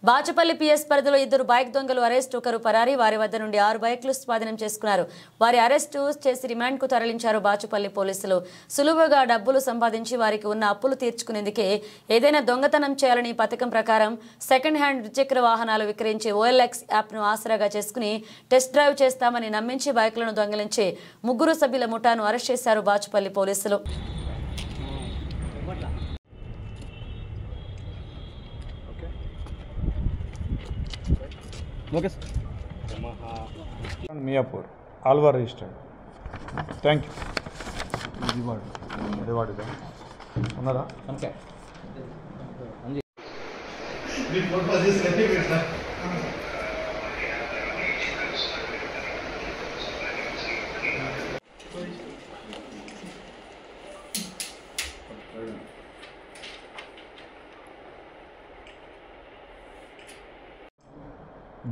Bachupally PS పరిధిలో ఇద్దరు bike దొంగలు అరెస్ట్, ఒకరు పరారీ. వారి వద్ద నుండి 6 బైక్లు స్వాధీనం చేసుకున్నారు. వారి అరెస్టు చేసి రిమాండ్కు తరలించారు బాచుపల్లి పోలీసులు. సులువుగా డబ్బులు సంపాదించి వారికి ఉన్న అప్పులు తీర్చుకునేందుకే ఏదైనా దొంగతనం చేయాలని పథకం ప్రకారం సెకండ్ హ్యాండ్ ద్విచక్ర వాహనాలు విక్రయించే OLX యాప్ను ఆసరాగా చేసుకుని టెస్ట్ డ్రైవ్ చేస్తామని నమ్మించి బైకులను దొంగిలించే 3 సభ్యుల ముఠాను అరెస్ట్ చేశారు బాచుపల్లి పోలీసులు. Miyapur Alvar registered. Thank you. Reward ఉన్నారా? ఓకే.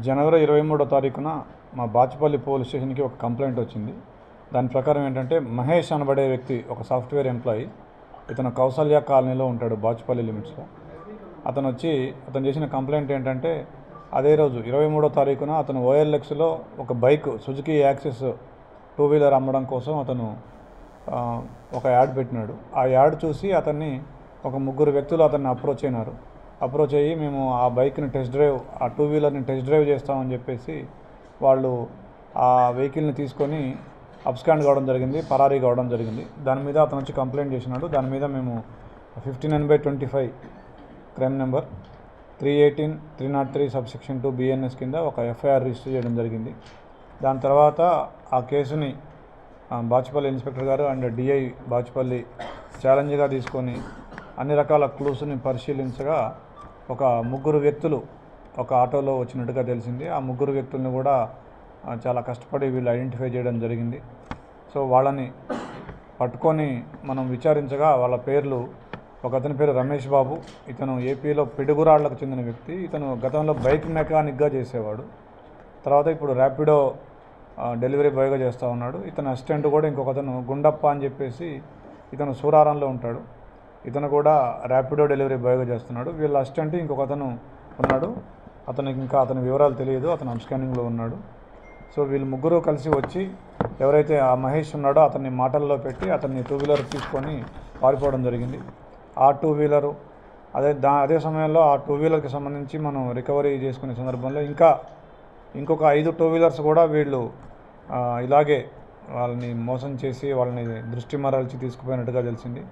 జనవరి 23వ తారీఖున మా బాచుపల్లి పోలీస్ స్టేషన్కి ఒక కంప్లైంట్ వచ్చింది. దాని ప్రకారం ఏంటంటే మహేష్ అనబడే వ్యక్తి ఒక సాఫ్ట్వేర్ ఎంప్లాయీ, ఇతను కౌసల్య కాలనీలో ఉంటాడు బాచుపల్లి లిమిట్స్లో. అతను చేసిన కంప్లైంట్ ఏంటంటే అదే రోజు 23వ తారీఖున అతను OLXలో ఒక బైక్ సుజుకి యాక్సెస్ 2-వీలర్ అమ్మడం కోసం అతను ఒక యాడ్ పెట్టినాడు. ఆ యాడ్ చూసి అతన్ని ఒక 3 వ్యక్తులు అతన్ని అప్రోచ్ అయ్యి మేము ఆ బైక్ని టెస్ట్ డ్రైవ్, ఆ 2-వీలర్ని టెస్ట్ డ్రైవ్ చేస్తామని చెప్పేసి వాళ్ళు ఆ వెహికల్ని తీసుకొని అబ్స్కాండ్ కావడం జరిగింది, పరారీ కావడం జరిగింది. దాని మీద అతను వచ్చి కంప్లైంట్ చేసినాడు. దాని మీద మేము 59/25 క్రైమ్ నెంబర్ 318 303 సబ్సెక్షన్ 2 BNS కింద ఒక FIR రిజిస్టర్ చేయడం జరిగింది. దాని తర్వాత ఆ కేసుని బాచుపల్లి ఇన్స్పెక్టర్ గారు అండ్ DI బాచుపల్లి ఛాలెంజ్గా తీసుకొని అన్ని రకాల క్లూస్ని పరిశీలించగా ఒక 3 వ్యక్తులు ఒక ఆటోలో వచ్చినట్టుగా తెలిసింది. ఆ 3 వ్యక్తులను కూడా చాలా కష్టపడి వీళ్ళు ఐడెంటిఫై చేయడం జరిగింది. సో వాళ్ళని పట్టుకొని మనం విచారించగా వాళ్ళ పేర్లు, ఒక అతని పేరు రమేష్ బాబు, ఇతను ఏపీలో పిడుగురాళ్లకు చెందిన వ్యక్తి. ఇతను గతంలో బైక్ మెకానిక్గా చేసేవాడు. తర్వాత ఇప్పుడు ర్యాపిడో డెలివరీ బాయ్గా చేస్తూ ఉన్నాడు. ఇతను అసిస్టెంట్ కూడా ఇంకొకతను గుండప్ప అని చెప్పేసి ఇతను సూరారంలో ఉంటాడు. ఇతను కూడా ర్యాపిడో డెలివరీ బాయ్గా చేస్తున్నాడు. వీళ్ళ అసిస్టెంట్ ఇంకొకతను ఉన్నాడు. అతని వివరాలు తెలియదు, అతను అబ్స్కానింగ్లో ఉన్నాడు. సో వీళ్ళు 3 కలిసి వచ్చి ఎవరైతే ఆ మహేష్ ఉన్నాడో అతన్ని మాటల్లో పెట్టి అతన్ని 2-వీలర్ తీసుకొని పారిపోవడం జరిగింది. ఆ 2-వీలరు అదే సమయంలో ఆ 2-వీలర్కి సంబంధించి మనం రికవరీ చేసుకునే సందర్భంలో ఇంకొక 5 2-వీలర్స్ కూడా వీళ్ళు ఇలాగే వాళ్ళని మోసం చేసి వాళ్ళని దృష్టి మరల్చి తీసుకుపోయినట్టుగా తెలిసింది.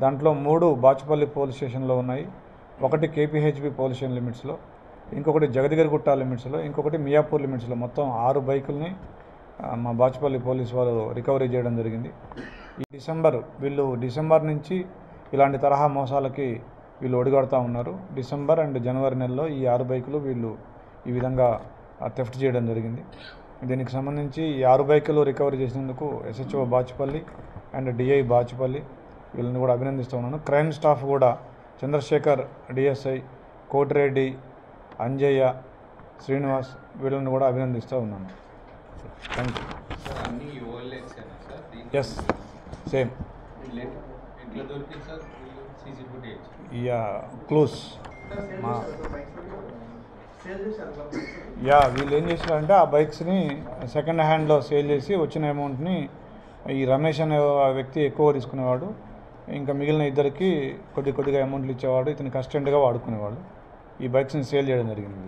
దాంట్లో 3 బాచుపల్లి పోలీస్ స్టేషన్లో ఉన్నాయి, 1 KPHB పోలీస్ స్టేషన్ లిమిట్స్లో, ఇంకొకటి జగదిగిరిగుట్ట లిమిట్స్లో, ఇంకొకటి మియాపూర్ లిమిట్స్లో. మొత్తం 6 బైకుల్ని మా బాచుపల్లి పోలీస్ వాళ్ళు రికవరీ చేయడం జరిగింది. వీళ్ళు డిసెంబర్ నుంచి ఇలాంటి తరహా మోసాలకి వీళ్ళు ఒడిగడుతూ ఉన్నారు. డిసెంబర్ అండ్ జనవరి నెలలో ఈ 6 బైకులు వీళ్ళు ఈ విధంగా థెఫ్ట్ చేయడం జరిగింది. దీనికి సంబంధించి ఈ 6 బైకులు రికవరీ చేసినందుకు SHO Bachupally and DI Bachupally వీళ్ళని కూడా అభినందిస్తూ ఉన్నాను. క్రైమ్ స్టాఫ్ కూడా చంద్రశేఖర్ DSI, కోటిరెడ్డి, అంజయ్య, శ్రీనివాస్ వీళ్ళని కూడా అభినందిస్తూ ఉన్నాను. Thank you. Yes, same. Clues వీళ్ళు ఏం చేశారంటే ఆ బైక్స్ని సెకండ్ హ్యాండ్లో సేల్ చేసి వచ్చిన అమౌంట్ని ఈ రమేష్ అనే వ్యక్తి ఎక్కువ తీసుకునేవాడు. ఇంకా మిగిలిన ఇద్దరికి కొద్దిగా అమౌంట్లు ఇచ్చేవాడు. ఇతనికి అసిస్టెంట్గా వాడుకునేవాడు. ఈ బైక్స్ని సేల్ చేయడం జరిగింది.